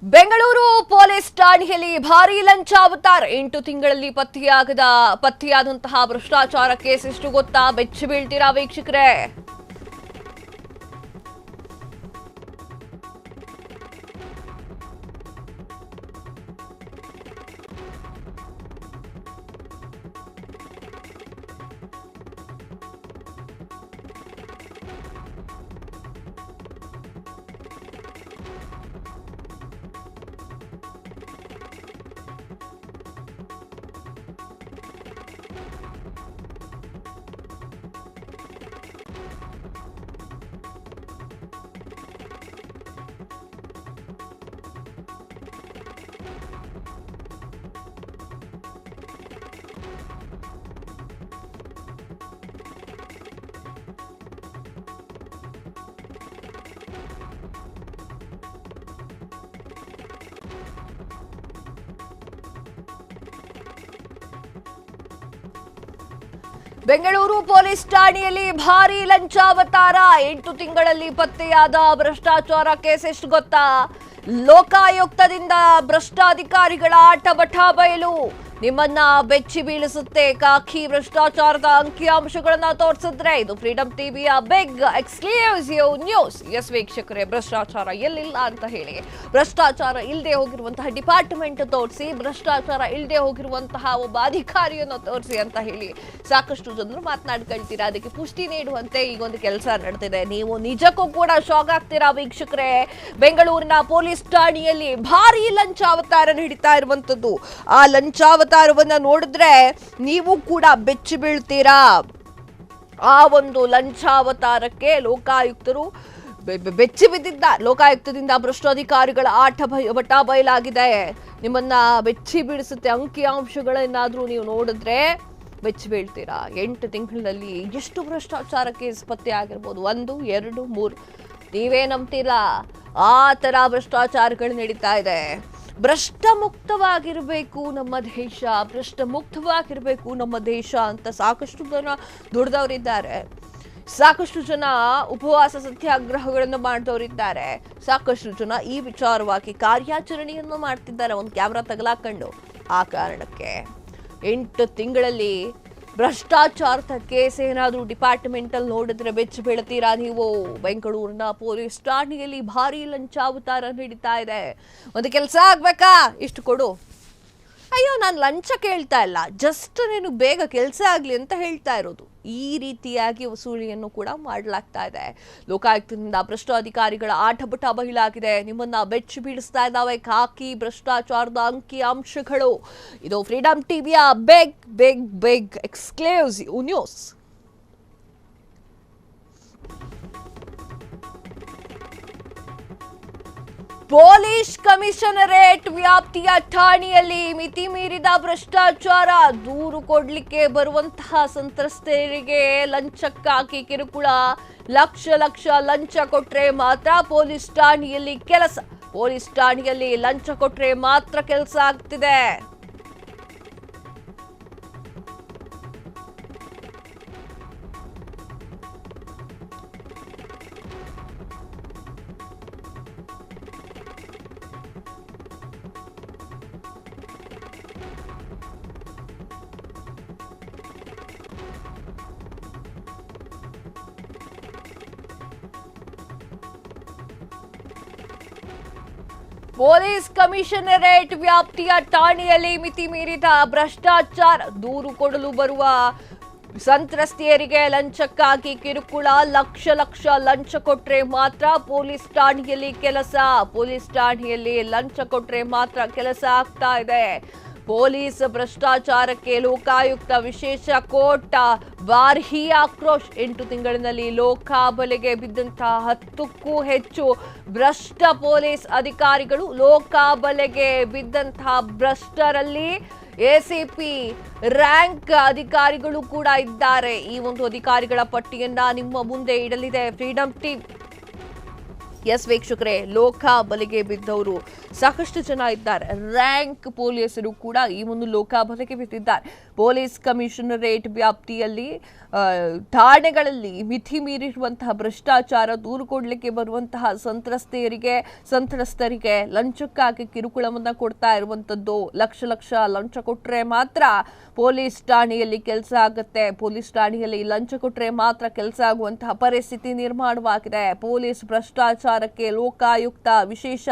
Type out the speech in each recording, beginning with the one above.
Bengaluru police ಠಾಣೆಯಲ್ಲಿ ಭಾರೀ ಲಂಚಾವತಾರ 8 ತಿಂಗಳಲ್ಲಿ ಪತ್ತೆಯಾದಂತಹ ಭ್ರಷ್ಟಾಚಾರ ಕೇಸ್ ಎಷ್ಟು ಗೊತ್ತಾ? ಬೆಚ್ಚಿ ಬೀಳ್ತೀರಾ ವೀಕ್ಷಕರೇ. ಬೆಂಗಳೂರು ಪೊಲೀಸ್ ಠಾಣೆಯಲ್ಲಿ ಭಾರೀ ಲಂಚಾವತಾರ 8 ತಿಂಗಳಲ್ಲಿ ಪತ್ತೆಯಾದ ಭ್ರಷ್ಟಾಚಾರ ಕೇಸ್ ಎಷ್ಟು ಗೊತ್ತಾ? ಲೋಕಾಯುಕ್ತದಿಂದ ಭ್ರಷ್ಟ ಅಧಿಕಾರಿಗಳ ಆಟಬಠ ಬಯಲು. ನಿಮ್ಮನ್ನ ಬೆಚ್ಚಿ ಬೀಳಿಸುತ್ತೆ. ಖಾಕಿ ಭ್ರಷ್ಟಾಚಾರದ ಅಂಕಿಅಂಶಗಳನ್ನ ತೋರಿಸಿದ್ರೆ ಇದು ಫ್ರೀಡಂ ಟಿವಿಯ ಬಿಗ್ ಎಕ್ಸ್ಕ್ಲೂಸಿವ್ ನ್ಯೂಸ್. ಎಸ್ ವೀಕ್ಷಕರೇ, ಭ್ರಷ್ಟಾಚಾರ ಎಲ್ಲಿಲ್ಲ ಅಂತ ಹೇಳಿ, ಭ್ರಷ್ಟಾಚಾರ ಇಲ್ಲದೆ ಹೋಗಿರುವಂತಹ ಡಿಪಾರ್ಟ್ಮೆಂಟ್ ತೋರಿಸಿ, ಭ್ರಷ್ಟಾಚಾರ ಇಲ್ಲದೆ ಹೋಗಿರುವಂತಹ ಒಬ್ಬ ಅಧಿಕಾರಿಯನ್ನು ತೋರಿಸಿ ಅಂತ ಹೇಳಿ ಸಾಕಷ್ಟು ಜನರು ಮಾತನಾಡ್ಕೊಳ್ತೀರಾ. ಅದಕ್ಕೆ ಪುಷ್ಟಿ ನೀಡುವಂತೆ ಈಗೊಂದು ಕೆಲಸ ನಡೆದಿದೆ. ನೀವು ನಿಜಕ್ಕೂ ಕೂಡ ಶಾಕ್ ಆಗ್ತೀರಾ ವೀಕ್ಷಕರೇ. ಬೆಂಗಳೂರಿನ ಪೊಲೀಸ್ ಠಾಣೆಯಲ್ಲಿ ಭಾರೀ ಲಂಚಾವತಾರ ನಡೀತಾ ಇರುವಂತದ್ದು. ಆ ಲಂಚಾವತಾರವನ್ನ ನೋಡಿದ್ರೆ ನೀವು ಕೂಡ ಬೆಚ್ಚಿ ಬೀಳ್ತೀರಾ. ಆ ಒಂದು ಲಂಚಾವತಾರಕ್ಕೆ ಲೋಕಾಯುಕ್ತರು ಬೆಚ್ಚಿ ಬಿದ್ದಿದ್ದ. ಲೋಕಾಯುಕ್ತದಿಂದ ಭ್ರಷ್ಟಾಧಿಕಾರಿಗಳ ಆಟ ಬಯಲಾಗಿದೆ. ನಿಮ್ಮನ್ನ ಬೆಚ್ಚಿ ಬೀಳಿಸುತ್ತೆ. ಅಂಕಿಅಂಶಗಳೇನಾದ್ರೂ ನೀವು ನೋಡಿದ್ರೆ ಬೆಚ್ಚಿ ಬೀಳ್ತೀರಾ. 8 ತಿಂಗಳಲ್ಲಿ ಎಷ್ಟು ಭ್ರಷ್ಟಾಚಾರ ಕೇಸ್ ಪತ್ತೆ ಆಗಿರ್ಬೋದು? 1, 2, 3 ನೀವೇ ನಂಬ್ತಿಲ್ಲ. ಆ ತರ ಭ್ರಷ್ಟಾಚಾರಗಳು ನಡೀತಾ ಇದೆ. ಭ್ರಷ್ಟ ಮುಕ್ತವಾಗಿರಬೇಕು ನಮ್ಮ ದೇಶ, ಭ್ರಷ್ಟ ಮುಕ್ತವಾಗಿರಬೇಕು ನಮ್ಮ ದೇಶ ಅಂತ ಸಾಕಷ್ಟು ಜನ ದುಡಿದವರಿದ್ದಾರೆ. ಸಾಕಷ್ಟು ಜನ ಉಪವಾಸ ಸತ್ಯಾಗ್ರಹಗಳನ್ನು ಮಾಡಿದವರಿದ್ದಾರೆ. ಸಾಕಷ್ಟು ಜನ ಈ ವಿಚಾರವಾಗಿ ಕಾರ್ಯಾಚರಣೆಯನ್ನು ಮಾಡ್ತಿದ್ದಾರೆ, ಒಂದು ಕ್ಯಾಮ್ರಾ ತಗಲಾಕೊಂಡು. ಆ ಕಾರಣಕ್ಕೆ 8 ತಿಂಗಳಲ್ಲಿ ಭ್ರಷ್ಟಾಚಾರದ ಕೇಸ್ ಏನಾದರೂ ಡಿಪಾರ್ಟ್ಮೆಂಟ್ ಅಲ್ಲಿ ನೋಡಿದ್ರೆ ಬೆಚ್ಚಿ ಬೀಳ್ತೀರಾ ನೀವು. ಬೆಂಗಳೂರಿನ ಪೊಲೀಸ್ ಠಾಣೆಯಲ್ಲಿ ಭಾರೀ ಲಂಚಾವತಾರ ನಡೀತಾ ಇದೆ. ಒಂದು ಕೆಲಸ ಆಗ್ಬೇಕಾ? ಇಷ್ಟು ಕೊಡು. ಅಯ್ಯೋ, ನಾನು ಲಂಚ ಕೇಳ್ತಾ ಇಲ್ಲ, ಜಸ್ಟ್ ನೀನು ಬೇಗ ಕೆಲಸ ಆಗ್ಲಿ ಅಂತ ಹೇಳ್ತಾ ಇರೋದು. ಈ ರೀತಿಯಾಗಿ ವಸೂಲಿಯನ್ನು ಕೂಡ ಮಾಡಲಾಗ್ತಾ ಇದೆ. ಲೋಕಾಯುಕ್ತದಿಂದ ಭ್ರಷ್ಟ ಅಧಿಕಾರಿಗಳ ಆಟಬಠ ಬಯಲಾಗಿದೆ. ನಿಮ್ಮನ್ನ ಬೆಚ್ಚಿ ಬೀಳಿಸ್ತಾ ಇದ್ದಾವೆ ಖಾಕಿ ಭ್ರಷ್ಟಾಚಾರದ ಅಂಕಿಅಂಶಗಳು. ಇದು ಫ್ರೀಡಂ ಟಿವಿಯ big big big exclusive news. Police commissionerate ವ್ಯಾಪ್ತಿಯ ಠಾಣೆಯಲ್ಲಿ ಮಿತಿ ಮೀರಿದ ಭ್ರಷ್ಟಾಚಾರ. ದೂರು ಕೊಡ್ಲಿಕ್ಕೆ ಬರುವಂತಹ ಸಂತ್ರಸ್ತೆಯರಿಗೆ ಲಂಚಕ್ಕಾಗಿ ಕಿರುಕುಳ. ಲಕ್ಷ ಲಂಚ ಕೊಟ್ರೆ ಮಾತ್ರ ಪೊಲೀಸ್ ಠಾಣೆಯಲ್ಲಿ ಕೆಲಸ. ಪೊಲೀಸ್ ಠಾಣೆಯಲ್ಲಿ ಲಂಚ ಕೊಟ್ರೆ ಮಾತ್ರ ಕೆಲಸ ಆಗ್ತಿದೆ. ಪೊಲೀಸ್ ಕಮಿಷನರೇಟ್ ವ್ಯಾಪ್ತಿಯ ಠಾಣೆಯಲ್ಲಿ ಮಿತಿ ಮೀರಿದ ಭ್ರಷ್ಟಾಚಾರ. ದೂರು ಕೊಡಲು ಬರುವ ಸಂತ್ರಸ್ತೆಯರಿಗೆ ಲಂಚಕ್ಕಾಗಿ ಕಿರುಕುಳ. ಲಕ್ಷ ಲಂಚ ಕೊಟ್ರೆ ಮಾತ್ರ ಪೊಲೀಸ್ ಠಾಣೆಯಲ್ಲಿ ಕೆಲಸ. ಪೊಲೀಸ್ ಠಾಣೆಯಲ್ಲಿ ಲಂಚ ಕೊಟ್ರೆ ಮಾತ್ರ ಕೆಲಸ ಆಗ್ತಾ ಇದೆ. ಪೊಲೀಸ್ ಭ್ರಷ್ಟಾಚಾರಕ್ಕೆ ಲೋಕಾಯುಕ್ತ ವಿಶೇಷ ಕೋರ್ಟ್ ಭಾರೀ ಆಕ್ರೋಶ. 8 ತಿಂಗಳಿನಲ್ಲಿ ಲೋಕಾಬಲೆಗೆ ಬಿದ್ದಂತಹ 10ಕ್ಕೂ ಹೆಚ್ಚು ಭ್ರಷ್ಟ ಪೊಲೀಸ್ ಅಧಿಕಾರಿಗಳು. ಲೋಕಾಬಲೆಗೆ ಬಿದ್ದಂತಹ ಭ್ರಷ್ಟರಲ್ಲಿ ಎಸಿಪಿ ರ್ಯಾಂಕ್ ಅಧಿಕಾರಿಗಳು ಕೂಡ ಇದ್ದಾರೆ. ಈ ಒಂದು ಅಧಿಕಾರಿಗಳ ಪಟ್ಟಿಯನ್ನ ನಿಮ್ಮ ಮುಂದೆ ಇಡಲಿದೆ ಫ್ರೀಡಂ ಟಿವಿ. ಎಸ್ ವೀಕ್ಷಕರೇ, ಲೋಕ ಬಲೆಗೆ ಬಿದ್ದವರು ಸಾಕಷ್ಟು ಜನ ಇದ್ದಾರೆ. ರ್ಯಾಂಕ್ ಪೊಲೀಸರು ಕೂಡ ಈ ಒಂದು ಲೋಕ ಬಲೆಗೆ ಬಿದ್ದಿದ್ದಾರೆ. ಪೊಲೀಸ್ ಕಮಿಷನರೇಟ್ ವ್ಯಾಪ್ತಿಯಲ್ಲಿ ಠಾಣೆಗಳಲ್ಲಿ ಮಿತಿ ಮೀರಿರುವಂತಹ ಭ್ರಷ್ಟಾಚಾರ ದೂರು ಕೊಡಲಿಕ್ಕೆ ಬರುವಂತಹ ಸಂತ್ರಸ್ತರಿಗೆ ಲಂಚಕ್ಕಾಗಿ ಕಿರುಕುಳವನ್ನ ಕೊಡ್ತಾ ಇರುವಂತದ್ದು. ಲಕ್ಷ ಲಂಚ ಕೊಟ್ರೆ ಮಾತ್ರ ಪೊಲೀಸ್ ಠಾಣೆಯಲ್ಲಿ ಕೆಲಸ ಆಗುತ್ತೆ, ಪೊಲೀಸ್ ಠಾಣೆಯಲ್ಲಿ ಲಂಚ ಕೊಟ್ರೆ ಮಾತ್ರ ಕೆಲಸ ಆಗುವಂತಹ ಪರಿಸ್ಥಿತಿ ನಿರ್ಮಾಣವಾಗಿದೆ. ಪೊಲೀಸ್ ಭ್ರಷ್ಟಾಚಾರಕ್ಕೆ ಲೋಕಾಯುಕ್ತ ವಿಶೇಷ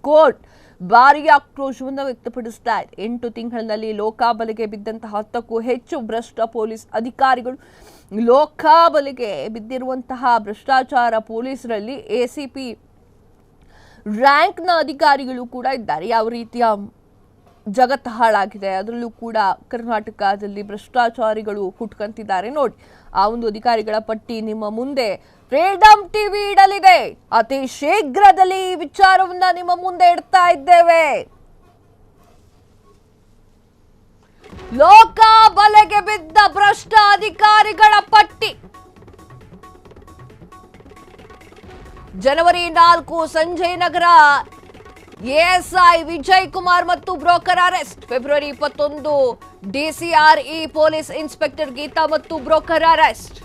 ಕೋರ್ಟ್ ಭಾರಿ ಆಕ್ರೋಶವನ್ನು ವ್ಯಕ್ತಪಡಿಸ್ತಾ ಇದೆ. 8 ತಿಂಗಳಿನಲ್ಲಿ ಲೋಕಾಬಲೆಗೆ ಬಿದ್ದಂತಹ 10ಕ್ಕೂ ಹೆಚ್ಚು ಭ್ರಷ್ಟ ಪೊಲೀಸ್ ಅಧಿಕಾರಿಗಳು. ಲೋಕಾಬಲೆಗೆ ಬಿದ್ದಿರುವಂತಹ ಭ್ರಷ್ಟಾಚಾರ ಪೊಲೀಸರಲ್ಲಿ ಎಸಿಪಿ ರ್ಯಾಂಕ್ನ ಅಧಿಕಾರಿಗಳು ಕೂಡ ಇದ್ದಾರೆ. ಯಾವ ರೀತಿಯ ಜಗತ್ತು ಹಾಳಾಗಿದೆ, ಅದರಲ್ಲೂ ಕೂಡ ಕರ್ನಾಟಕದಲ್ಲಿ ಭ್ರಷ್ಟಾಚಾರಿಗಳು ಹುಟ್ಕಂತಿದ್ದಾರೆ ನೋಡಿ. ಆ ಒಂದು ಅಧಿಕಾರಿಗಳ ಪಟ್ಟಿ ನಿಮ್ಮ ಮುಂದೆ ಫ್ರೀಡಮ್ ಟಿವಿ ಇಡಲಿದೆ. ಅತಿ ಶೀಘ್ರದಲ್ಲಿ ಈ ವಿಚಾರವನ್ನ ನಿಮ್ಮ ಮುಂದೆ ಇಡ್ತಾ ಇದ್ದೇವೆ. ಲೋಕ ಬಲೆಗೆ ಬಿದ್ದ ಭ್ರಷ್ಟ ಅಧಿಕಾರಿಗಳ ಪಟ್ಟಿ ಜನವರಿ 4 ಸಂಜಯ್ ನಗರ ಎಎಸ್ಐ ವಿಜಯ್ ಕುಮಾರ್ ಮತ್ತು ಬ್ರೋಕರ್ ಅರೆಸ್ಟ್. ಫೆಬ್ರವರಿ 21 ಡಿಸಿಆರ್ಇ ಪೊಲೀಸ್ ಇನ್ಸ್ಪೆಕ್ಟರ್ ಗೀತಾ ಮತ್ತು ಬ್ರೋಕರ್ ಅರೆಸ್ಟ್.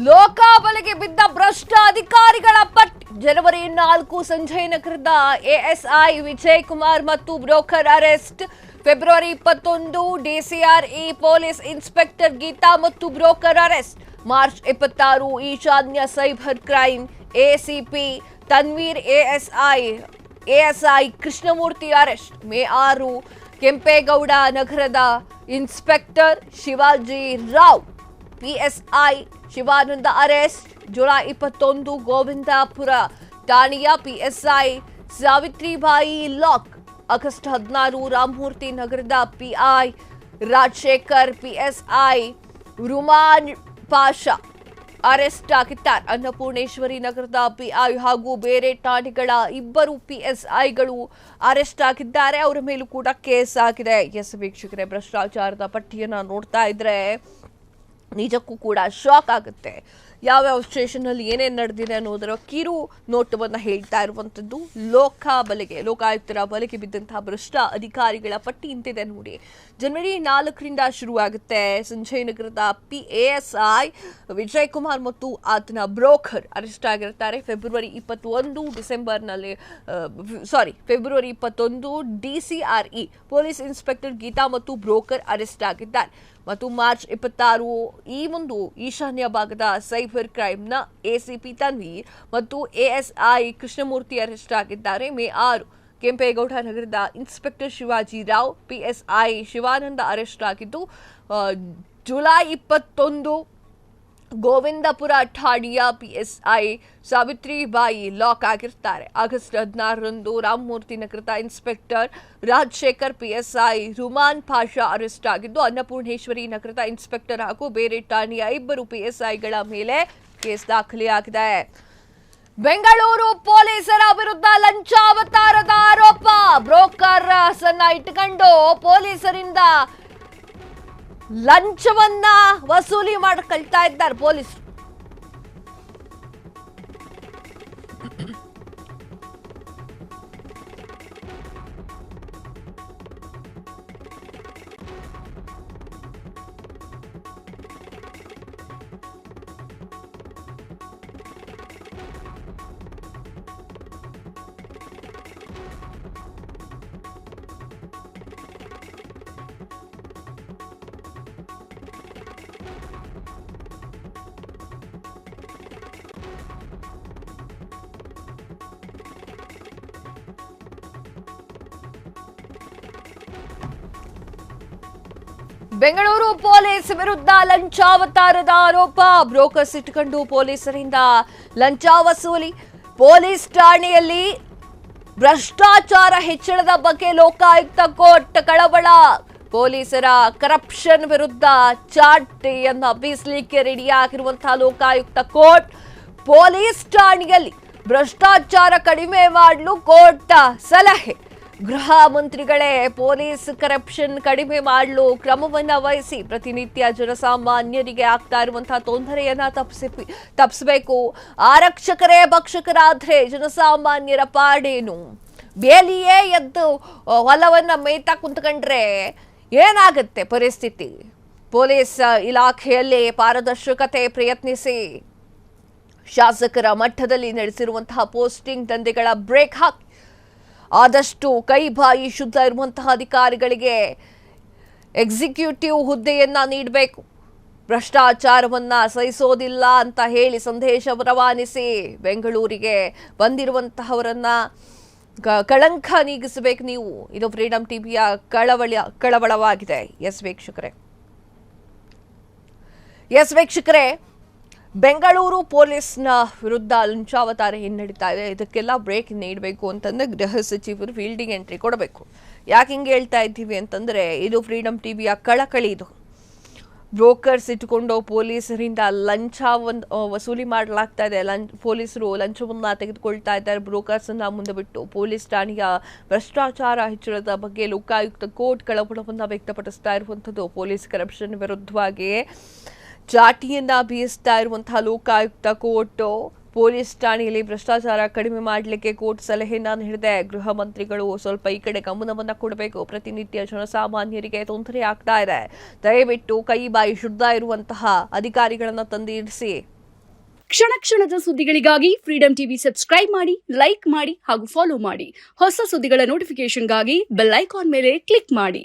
ಲೋಕಾಬಲೆಗೆ ಬಿದ್ದ ಭ್ರಷ್ಟ ಅಧಿಕಾರಿಗಳ ಪಟ್ಟಿ ಜನವರಿ 4 ಸಂಜಯ್ ನಗರದ ಎಎಸ್ಐ ವಿಜಯ್ ಕುಮಾರ್ ಮತ್ತು ಬ್ರೋಕರ್ ಅರೆಸ್ಟ್. ಫೆಬ್ರವರಿ 21 ಡಿಸಿಆರ್ಇ ಪೊಲೀಸ್ ಇನ್ಸ್ಪೆಕ್ಟರ್ ಗೀತಾ ಮತ್ತು ಬ್ರೋಕರ್ ಅರೆಸ್ಟ್. ಮಾರ್ಚ್ 26 ಈಶಾನ್ಯ cyber crime ACP Tanveer ASI Krishnamurthy arrest. May 6 Kempegowda ನಗರದ inspector Shivaji Rao PSI Shivananda arrest. July 21 Govindapura ಠಾಣೆಯ PSI Savitribai lock. August 16 Ramamurthy ನಗರದ PI Rajashekar PSI Ruman Pasha arrest ಆಗಿದ್ದಾರೆ. ಅನ್ನಪೂರ್ಣೇಶ್ವರಿ ನಗರದ ಪಿಐ ಹಾಗೂ ಬೇರೆ ಠಾಣೆಗಳ 2 ಪಿಎಸ್ಐಗಳು ಅರೆಸ್ಟ್ ಆಗಿದ್ದಾರೆ. ಅವರ ಮೇಲೂ ಕೂಡ ಕೇಸ್ ಆಗಿದೆ. ಎಸ್ ವೀಕ್ಷಕರೇ, ಭ್ರಷ್ಟಾಚಾರದ ಪಟ್ಟಿಯನ್ನ ನೋಡ್ತಾ ಇದ್ರೆ ನಿಜಕ್ಕೂ ಕೂಡ ಶಾಕ್ ಆಗುತ್ತೆ. ಯಾವ್ಯಾವ ಸ್ಟೇಷನ್ನಲ್ಲಿ ಏನೇನು ನಡೆದಿದೆ ಅನ್ನೋದರ ಕಿರು ನೋಟವನ್ನು ಹೇಳ್ತಾ ಇರುವಂಥದ್ದು. ಲೋಕಾಯುಕ್ತರ ಬಲೆಗೆ ಬಿದ್ದಂತಹ ಭ್ರಷ್ಟ ಅಧಿಕಾರಿಗಳ ಪಟ್ಟಿ ಇಂತಿದೆ ನೋಡಿ. ಜನವರಿ 4ರಿಂದ ಶುರುವಾಗುತ್ತೆ. ಸಂಜಯ್ ನಗರದ ಪಿಎಸ್ಐ ವಿಜಯ್ ಕುಮಾರ್ ಮತ್ತು ಆತನ ಬ್ರೋಕರ್ ಅರೆಸ್ಟ್ ಆಗಿರ್ತಾರೆ. February 21 DCRE police inspector Geeta ಮತ್ತು ಬ್ರೋಕರ್ ಅರೆಸ್ಟ್ ಆಗಿದ್ದಾರೆ. ಮತ್ತು ಮಾರ್ಚ್ 26 ಈ ಒಂದು ಈಶಾನ್ಯ ಭಾಗದ ಸೈಬರ್ ಕ್ರೈಮ್ನ ಎಸಿಪಿ ತನ್ವೀರ್ ಮತ್ತು ಎಎಸ್ಐ ಕೃಷ್ಣಮೂರ್ತಿ ಅರೆಸ್ಟ್ ಆಗಿದ್ದಾರೆ. ಮೇ 6 ಕೆಂಪೇಗೌಡ ನಗರದ inspector Shivaji Rao PSI Shivananda arrest ಆಗಿದ್ದು, ಜುಲೈ 21 ಗೋವಿಂದಪುರ ಠಾಣೆಯ ಪಿಎಸ್ಐ ಸಾವಿತ್ರಿಬಾಯಿ ಲಾಕ್ ಆಗಿರ್ತಾರೆ. ಆಗಸ್ಟ್ 16ರಂದು ರಾಮಮೂರ್ತಿ ನಗರದ inspector Rajashekar PSI Ruman Pasha arrest ಆಗಿದ್ದು, ಅನ್ನಪೂರ್ಣೇಶ್ವರಿ ನಗರದ ಇನ್ಸ್ಪೆಕ್ಟರ್ ಹಾಗೂ ಬೇರೆ ಠಾಣೆಯ 2 ಪಿಎಸ್ಐಗಳ ಮೇಲೆ ಕೇಸ್ ದಾಖಲೆಯಾಗಿದೆ. ಬೆಂಗಳೂರು ಪೊಲೀಸರ ವಿರುದ್ಧ ಲಂಚಾವತಾರದ ಆರೋಪ. ಬ್ರೋಕರ್ ಅನ್ನ ಇಟ್ಟುಕೊಂಡು ಪೊಲೀಸರಿಂದ ಲಂಚವನ್ನ ವಸೂಲಿ ಮಾಡ್ಕೊಳ್ತಾ ಇದ್ದಾರೆ ಪೊಲೀಸರು. ಬೆಂಗಳೂರು ಪೊಲೀಸ್ ವಿರುದ್ಧ ಲಂಚಾವತಾರದ ಆರೋಪ. ಬ್ರೋಕರ್ಸ್ ಇಟ್ಕೊಂಡು ಪೊಲೀಸರಿಂದ ಲಂಚ ವಸೂಲಿ. ಪೊಲೀಸ್ ಠಾಣೆಯಲ್ಲಿ ಭ್ರಷ್ಟಾಚಾರ ಹೆಚ್ಚಳದ ಬಗ್ಗೆ ಲೋಕಾಯುಕ್ತ ಕೋರ್ಟ್ ಕಳವಳ. ಪೊಲೀಸರ ಕರಪ್ಷನ್ ವಿರುದ್ಧ ಚಾಟಿಯನ್ನು ಬೀಸಲಿಕ್ಕೆ ರೆಡಿಯಾಗಿರುವಂತಹ ಲೋಕಾಯುಕ್ತ ಕೋರ್ಟ್ ಪೊಲೀಸ್ ಠಾಣೆಯಲ್ಲಿ ಭ್ರಷ್ಟಾಚಾರ ಕಡಿಮೆ ಮಾಡಲು ಕೋರ್ಟ್ ಸಲಹೆ. ಗೃಹ ಮಂತ್ರಿಗಳೇ ಪೊಲೀಸ್ ಕರಪ್ಷನ್ ಕಡಿಮೆ ಮಾಡಲು ಕ್ರಮವನ್ನು ವಹಿಸಿ ಪ್ರತಿನಿತ್ಯ ಜನಸಾಮಾನ್ಯರಿಗೆ ಆಗ್ತಾ ಇರುವಂತಹ ತೊಂದರೆಯನ್ನ ತಪ್ಪಿಸಬೇಕು. ಆರಕ್ಷಕರೇ ಭಕ್ಷಕರಾದ್ರೆ ಜನಸಾಮಾನ್ಯರ ಪಾಡೇನು? ಬೇಲಿಯೇ ಎದ್ದು ಹೊಲವನ್ನ ಮೇಯ್ತಾ ಕುಂತ್ಕೊಂಡ್ರೆ ಏನಾಗುತ್ತೆ ಪರಿಸ್ಥಿತಿ? ಪೊಲೀಸ್ ಇಲಾಖೆಯಲ್ಲಿ ಪಾರದರ್ಶಕತೆ ಪ್ರಯತ್ನಿಸಿ ಶಾಸಕರ ಮಟ್ಟದಲ್ಲಿ ನಡೆಸಿರುವಂತಹ ಪೋಸ್ಟಿಂಗ್ ದಂಧೆಗಳ ಬ್ರೇಕ್ ಹಾಕಿ ಆದಷ್ಟು ಕೈ ಬಾಯಿ ಶುದ್ಧ ಇರುವಂತಹ ಅಧಿಕಾರಿಗಳಿಗೆ ಎಕ್ಸಿಕ್ಯೂಟಿವ್ ಹುದ್ದೆಯನ್ನ ನೀಡಬೇಕು. ಭ್ರಷ್ಟಾಚಾರವನ್ನ ಸಹಿಸೋದಿಲ್ಲ ಅಂತ ಹೇಳಿ ಸಂದೇಶ ರವಾನಿಸಿ ಬೆಂಗಳೂರಿಗೆ ಬಂದಿರುವಂತಹವರನ್ನ ಕಳಂಕ ನೀಗಿಸಬೇಕು ನೀವು. ಇದು ಫ್ರೀಡಂ ಟಿವಿಯ ಕಳವಳವಾಗಿದೆ. ಎಸ್ ವೀಕ್ಷಕರೇ, ಬೆಂಗಳೂರು ಪೊಲೀಸ್ನ ವಿರುದ್ಧ ಲಂಚಾವತಾರ ಏನು ನಡೀತಾ ಇದೆ, ಇದಕ್ಕೆಲ್ಲ ಬ್ರೇಕ್ ನೀಡಬೇಕು ಅಂತಂದ್ರೆ ಗೃಹ ಸಚಿವರು ಫೀಲ್ಡಿಂಗ್ ಎಂಟ್ರಿ ಕೊಡಬೇಕು. ಯಾಕೆ ಹಿಂಗೆ ಹೇಳ್ತಾ ಇದ್ದೀವಿ ಅಂತಂದ್ರೆ ಇದು ಫ್ರೀಡಂ ಟಿವಿಯ ಕಳಕಳಿ. ಇದು ಬ್ರೋಕರ್ಸ್ ಇಟ್ಟುಕೊಂಡು ಪೊಲೀಸರಿಂದ ಲಂಚ ವಸೂಲಿ ಮಾಡಲಾಗ್ತಾ ಇದೆ. ಪೊಲೀಸರು ಲಂಚವನ್ನ ತೆಗೆದುಕೊಳ್ತಾ ಇದ್ದಾರೆ. ಬ್ರೋಕರ್ಸ್ ಅನ್ನ ಮುಂದೆ ಬಿಟ್ಟು ಪೊಲೀಸ್ ಠಾಣೆಯ ಭ್ರಷ್ಟಾಚಾರ ಹೆಚ್ಚಳದ ಬಗ್ಗೆ ಲೋಕಾಯುಕ್ತ ಕೋರ್ಟ್ ಕಳವಳವನ್ನ ವ್ಯಕ್ತಪಡಿಸ್ತಾ ಇರುವಂಥದ್ದು. ಪೊಲೀಸ್ ಕರಪ್ಷನ್ ವಿರುದ್ಧವಾಗಿ ಚಾಟಿಯನ್ನ ಬೀಸ್ತಾ ಇರುವಂತಹ ಲೋಕಾಯುಕ್ತ ಕೋರ್ಟ್ ಪೊಲೀಸ್ ಠಾಣೆಯಲ್ಲಿ ಭ್ರಷ್ಟಾಚಾರ ಕಡಿಮೆ ಮಾಡಲಿಕ್ಕೆ ಕೋರ್ಟ್ ಸಲಹೆಯನ್ನ ನೀಡಿದೆ. ಗೃಹ ಮಂತ್ರಿಗಳು ಸ್ವಲ್ಪ ಈ ಕಡೆ ಗಮನವನ್ನ ಕೊಡಬೇಕು. ಪ್ರತಿನಿತ್ಯ ಜನಸಾಮಾನ್ಯರಿಗೆ ತೊಂದರೆ ಆಗ್ತಾ ಇದೆ. ದಯವಿಟ್ಟು ಕೈ ಬಾಯಿ ಶುದ್ಧ ಇರುವಂತಹ ಅಧಿಕಾರಿಗಳನ್ನ ತಂದಿರಿಸಿ. ಕ್ಷಣ ಕ್ಷಣದ ಸುದ್ದಿಗಳಿಗಾಗಿ ಫ್ರೀಡಂ ಟಿವಿ ಸಬ್ಸ್ಕ್ರೈಬ್ ಮಾಡಿ, ಲೈಕ್ ಮಾಡಿ ಹಾಗೂ ಫಾಲೋ ಮಾಡಿ. ಹೊಸ ಸುದ್ದಿಗಳ ನೋಟಿಫಿಕೇಶನ್ಗಾಗಿ ಬೆಲ್ ಐಕಾನ್ ಮೇಲೆ ಕ್ಲಿಕ್ ಮಾಡಿ.